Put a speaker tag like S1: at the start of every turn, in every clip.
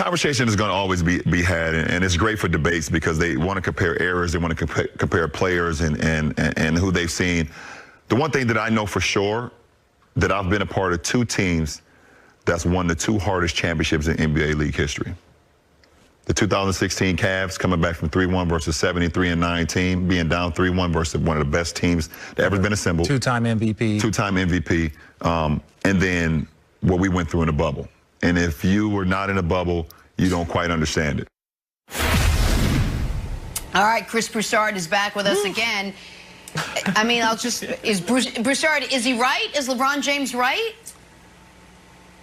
S1: conversation is going to always be had, and it's great for debates because they want to compare errors, they want to compare players and who they've seen. The one thing that I know for sure, that I've been a part of 2 teams that's won the 2 hardest championships in NBA league history. The 2016 Cavs coming back from 3-1 versus 73-9 team, being down 3-1 versus one of the best teams that ever been assembled.
S2: 2-time MVP.
S1: 2-time MVP. And then what we went through in the bubble. And if you were not in a bubble, you don't quite understand it.
S3: All right, Chris Broussard is back with us again. I mean, Broussard, is he right? Is LeBron James right?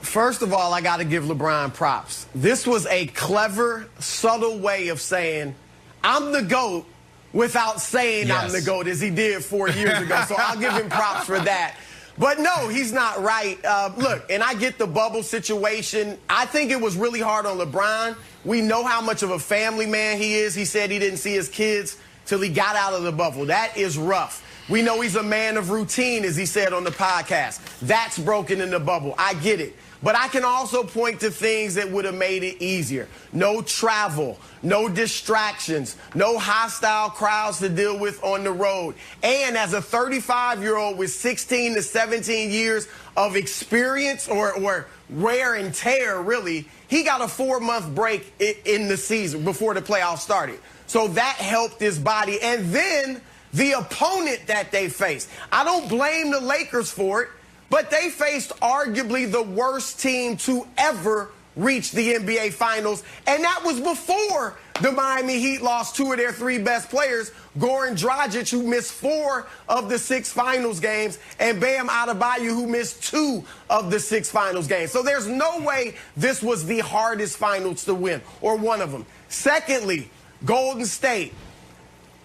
S4: First of all, I got to give LeBron props. This was a clever, subtle way of saying, I'm the GOAT without saying I'm the GOAT, as he did 4 years ago. So I'll give him props for that. But no, he's not right. Look, and I get the bubble situation. I think it was really hard on LeBron. We know how much of a family man he is. He said he didn't see his kids till he got out of the bubble. That is rough. We know he's a man of routine, as he said on the podcast. That's broken in the bubble. I get it. But I can also point to things that would have made it easier. No travel, no distractions, no hostile crowds to deal with on the road. And as a 35-year-old with 16 to 17 years of experience or wear and tear, really, he got a 4-month break in the season before the playoffs started. So that helped his body. And then the opponent that they faced. I don't blame the Lakers for it. But they faced arguably the worst team to ever reach the NBA Finals, and that was before the Miami Heat lost 2 of their 3 best players, Goran Dragic, who missed 4 of the 6 Finals games, and Bam Adebayo, who missed 2 of the 6 Finals games. So there's no way this was the hardest Finals to win, or one of them. Secondly, Golden State.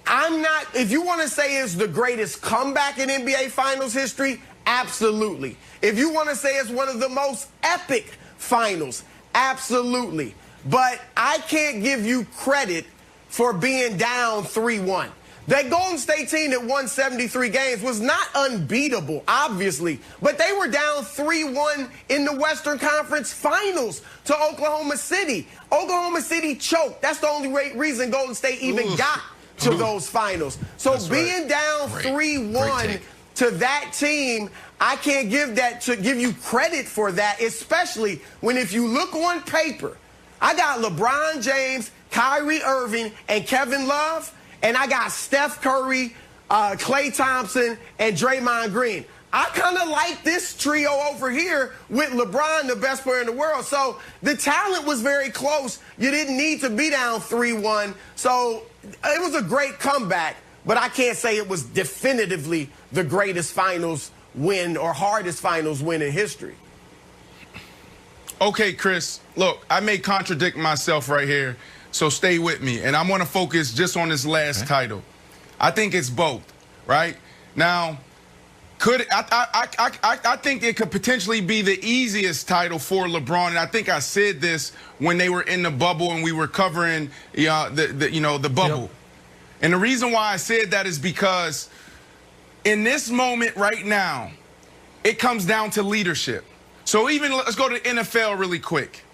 S4: If you want to say it's the greatest comeback in NBA Finals history, absolutely. If you want to say it's one of the most epic finals, absolutely. But I can't give you credit for being down 3-1. That Golden State team that won 73 games was not unbeatable, obviously, but they were down 3-1 in the Western Conference Finals to Oklahoma City. Oklahoma City choked. That's the only reason Golden State even got to those finals. So being down 3-1 to that team, I can't give you credit for that, especially when, if you look on paper, I got LeBron James, Kyrie Irving, and Kevin Love, and I got Steph Curry, Klay Thompson, and Draymond Green. I kind of like this trio over here with LeBron, the best player in the world. So the talent was very close. You didn't need to be down 3-1. So it was a great comeback, but I can't say it was definitively the greatest finals win or hardest finals win in history.
S5: Okay, Chris, look, I may contradict myself right here, so stay with me. And I want to focus just on this last title. I think it's both, right? Now, I think it could potentially be the easiest title for LeBron, and I think I said this when they were in the bubble and we were covering the bubble. Yep. And the reason why I said that is because in this moment right now, it comes down to leadership. So let's go to the NFL really quick.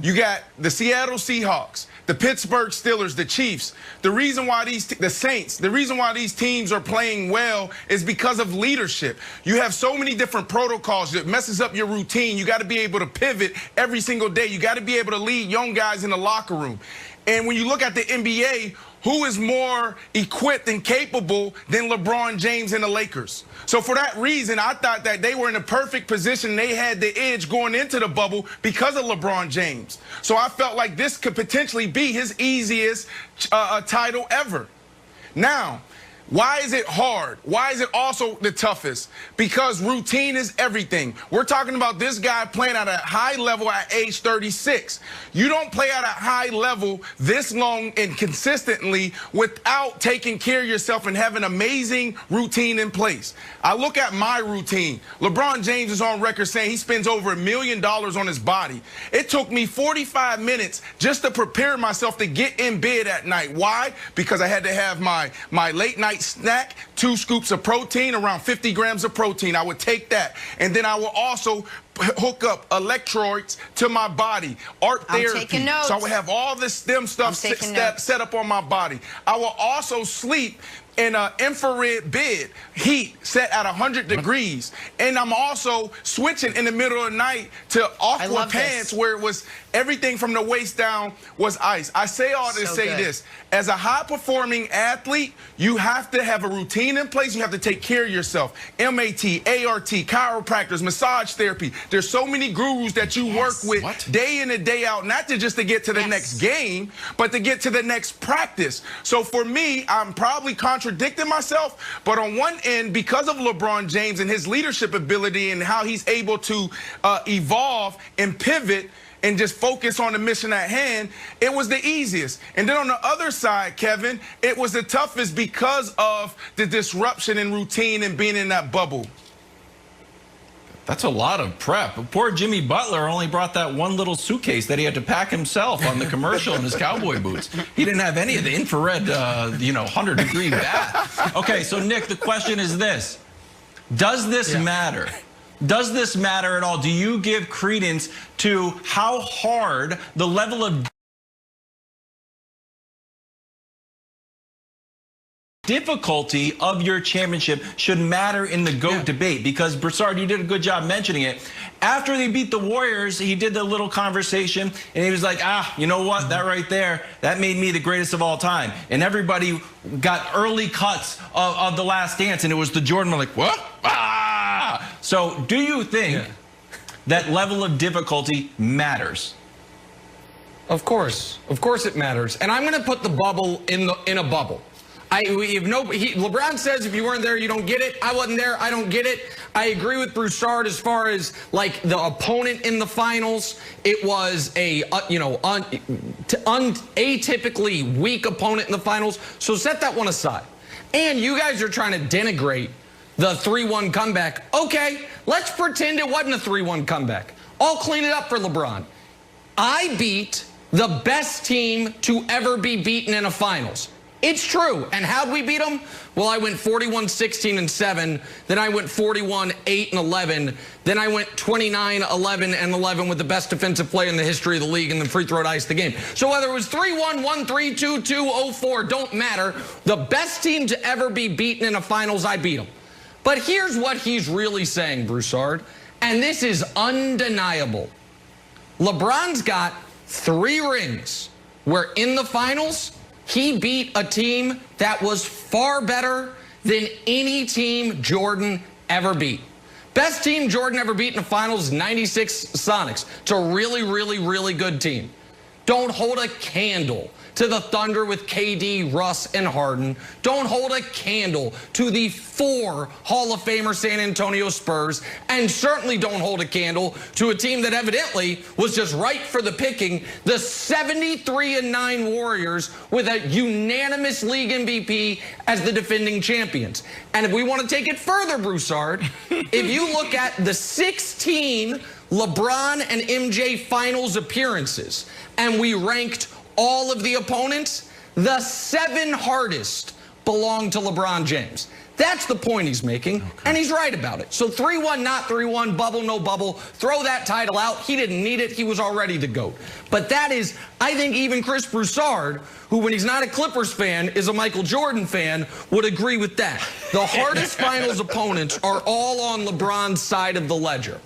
S5: You got the Seattle Seahawks, the Pittsburgh Steelers, the Chiefs. The reason why the Saints, the reason why these teams are playing well is because of leadership. You have so many different protocols that messes up your routine. You got to be able to pivot every single day. You got to be able to lead young guys in the locker room. And when you look at the NBA, who is more equipped and capable than LeBron James and the Lakers? So for that reason, I thought that they were in a perfect position. They had the edge going into the bubble because of LeBron James. So I felt like this could potentially be his easiest title ever. Now, why is it hard? Why is it also the toughest? Because routine is everything. We're talking about this guy playing at a high level at age 36. You don't play at a high level this long and consistently without taking care of yourself and having amazing routine in place. I look at my routine. LeBron James is on record saying he spends over $1 million on his body. It took me 45 minutes just to prepare myself to get in bed at night. Why? Because I had to have my late night might snack 2 scoops of protein, around 50 grams of protein. I would take that. And then I will also hook up electrodes to my body, art therapy.
S3: I'm taking notes.
S5: So I would have all this STEM stuff set up on my body. I will also sleep in an infrared bed, heat set at 100 degrees. And I'm also switching in the middle of the night to aqua pants where it was everything from the waist down was ice. I say all to say this. As a high-performing athlete, you have to have a routine in place. You have to take care of yourself. MAT, ART, chiropractors, massage therapy. There's so many gurus that you work with day in and day out, not just to get to the next game, but to get to the next practice. So for me, I'm probably contradicting myself, but on one end, because of LeBron James and his leadership ability and how he's able to evolve and pivot and just focus on the mission at hand, it was the easiest. And then on the other side, Kevin, it was the toughest because of the disruption and routine and being in that bubble.
S2: That's a lot of prep. Poor Jimmy Butler only brought that one little suitcase that he had to pack himself on the commercial in his cowboy boots. He didn't have any of the infrared, 100-degree bath. Okay, so Nick, the question is this. Does this matter? Does this matter at all? Do you give credence to how hard the level of difficulty of your championship should matter in the GOAT debate? Because, Broussard, you did a good job mentioning it. After they beat the Warriors, he did the little conversation, and he was like, you know what? That right there, that made me the greatest of all time. And everybody got early cuts of The Last Dance, and it was the Jordan, like, what? So do you think that level of difficulty matters?
S6: Of course it matters. And I'm going to put the bubble in a bubble. LeBron says if you weren't there, you don't get it. I wasn't there. I don't get it. I agree with Broussard as far as like the opponent in the finals. It was a atypically weak opponent in the finals. So set that one aside. And you guys are trying to denigrate the 3-1 comeback. Okay, let's pretend it wasn't a 3-1 comeback. I'll clean it up for LeBron. I beat the best team to ever be beaten in a finals. It's true. And how'd we beat them? Well, I went 41-16-7. Then I went 41-8-11. Then I went 29-11-11 with the best defensive play in the history of the league, and the free throw to ice the game. So whether it was 3-1, 1-3, 2-2, 0-4, don't matter. The best team to ever be beaten in a finals, I beat them. But here's what he's really saying, Broussard, and this is undeniable. LeBron's got 3 rings where in the finals, he beat a team that was far better than any team Jordan ever beat. Best team Jordan ever beat in the finals, 96 Sonics. It's a really, really, really good team. Don't hold a candle to the Thunder with KD, Russ, and Harden. Don't hold a candle to the 4 Hall of Famer San Antonio Spurs, and certainly don't hold a candle to a team that evidently was just right for the picking, the 73-9 Warriors with a unanimous league MVP as the defending champions. And if we want to take it further, Broussard, if you look at the 16 LeBron and MJ finals appearances, and we ranked all of the opponents, the 7 hardest belong to LeBron James. That's the point he's making, and he's right about it. So 3-1, not 3-1, bubble, no bubble. Throw that title out. He didn't need it. He was already the GOAT. But that is, I think even Chris Broussard, who when he's not a Clippers fan is a Michael Jordan fan, would agree with that. The hardest finals opponents are all on LeBron's side of the ledger.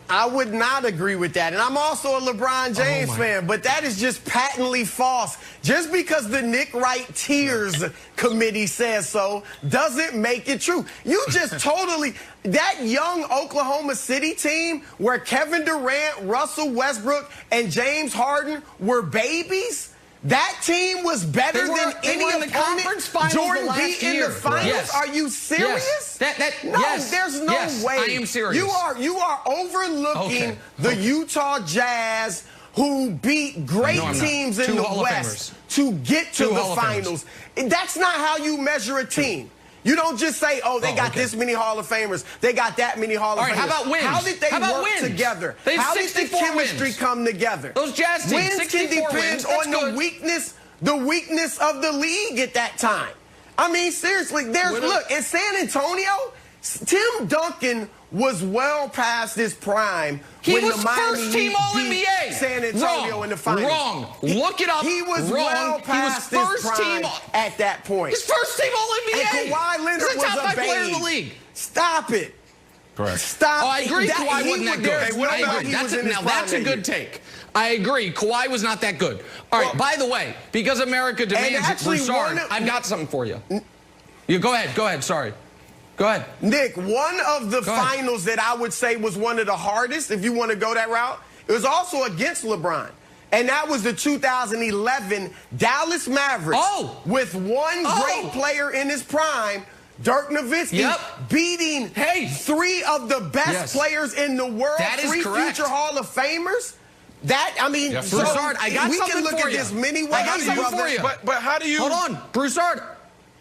S4: I would not agree with that. And I'm also a LeBron James fan, but that is just patently false. Just because the Nick Wright Tears Committee says so doesn't make it true. You just totally, that young Oklahoma City team where Kevin Durant, Russell Westbrook, and James Harden were babies, that team was better than any
S6: in the conference finals
S4: Jordan beat in the finals.
S6: Yes.
S4: Are you serious?
S6: Yes.
S4: There's no way.
S6: I am serious.
S4: You are overlooking the Utah Jazz, who beat great teams in the West to get to the finals. That's not how you measure a team. You don't just say, oh, they got this many Hall of Famers. They got that many Hall of Famers.
S6: How about wins?
S4: How did they work together? How did the chemistry come together?
S6: Those Jazz teams,
S4: wins can depend on the weakness of the league at that time. I mean, seriously, look, in San Antonio, Tim Duncan was well past his prime.
S6: He
S4: when
S6: was
S4: the Miami
S6: first team
S4: Heat
S6: All-NBA.
S4: beat San Antonio in the finals.
S6: Wrong. Look it up.
S4: He was
S6: wrong.
S4: well past his prime at that point.
S6: He's first team All-NBA.
S4: And Kawhi Leonard
S6: He's the top
S4: was a
S6: 5 player in
S4: babe.
S6: the league.
S4: Stop it.
S1: Correct.
S4: Stop.
S6: Oh, I agree. Kawhi wasn't that good.
S4: Hey, what
S6: I
S4: about
S6: agree.
S4: he was in his
S6: Now,
S4: prime
S6: that's a
S4: that
S6: good
S4: year?
S6: take. I agree. Kawhi was not that good. All right, by the way, because America demands it,
S4: actually,
S6: Broussard, I've got something for you. You go ahead. Sorry. Go ahead.
S4: Nick, one of the finals that I would say was one of the hardest, if you want to go that route, it was also against LeBron. And that was the 2011 Dallas Mavericks with one great player in his prime, Dirk Nowitzki, beating 3 of the best players in the world,
S6: that is
S4: 3
S6: correct.
S4: future Hall of Famers. That, I mean, so
S6: Broussard, I got
S4: we
S6: something
S4: can look
S6: for
S4: at
S6: you.
S4: this many ways,
S6: I got something for you.
S5: But how do you...
S6: Hold on, Broussard.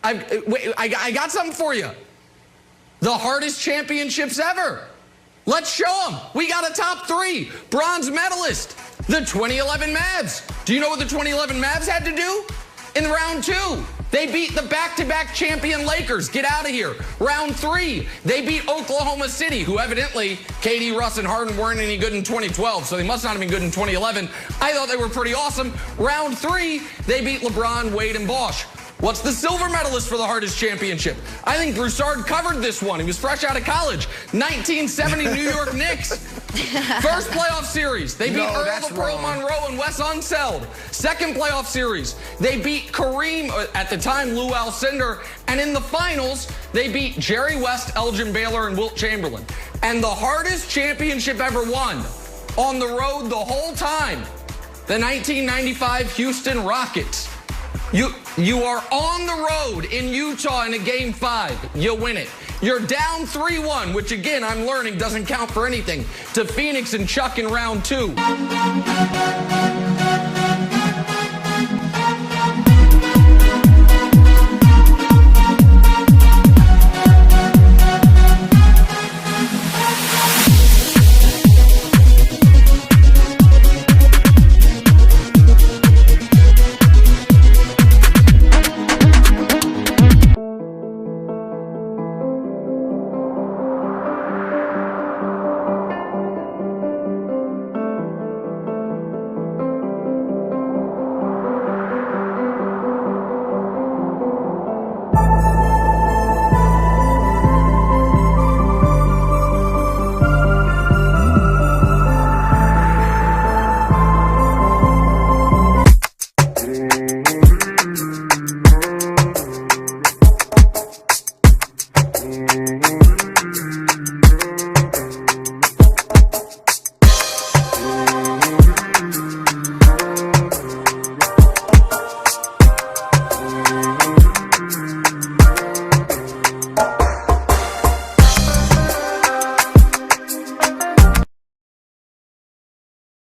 S6: I got something for you. The hardest championships ever. Let's show them. We got a top 3. Bronze medalist, the 2011 Mavs. Do you know what the 2011 Mavs had to do? In round 2, they beat the back-to-back champion Lakers. Get out of here. Round 3, they beat Oklahoma City, who evidently KD, Russ, and Harden weren't any good in 2012, so they must not have been good in 2011. I thought they were pretty awesome. Round 3, they beat LeBron, Wade, and Bosh. What's the silver medalist for the hardest championship? I think Broussard covered this one. He was fresh out of college. 1970 New York Knicks. First playoff series, they beat Earl the Pearl Monroe and Wes Unseld. Second playoff series, they beat Kareem, at the time Lou Alcindor. And in the finals, they beat Jerry West, Elgin Baylor, and Wilt Chamberlain. And the hardest championship ever won, on the road the whole time, the 1995 Houston Rockets. You are on the road in Utah in a Game 5. You win it. You're down 3-1, which again, I'm learning doesn't count for anything, to Phoenix and Chuck in round 2.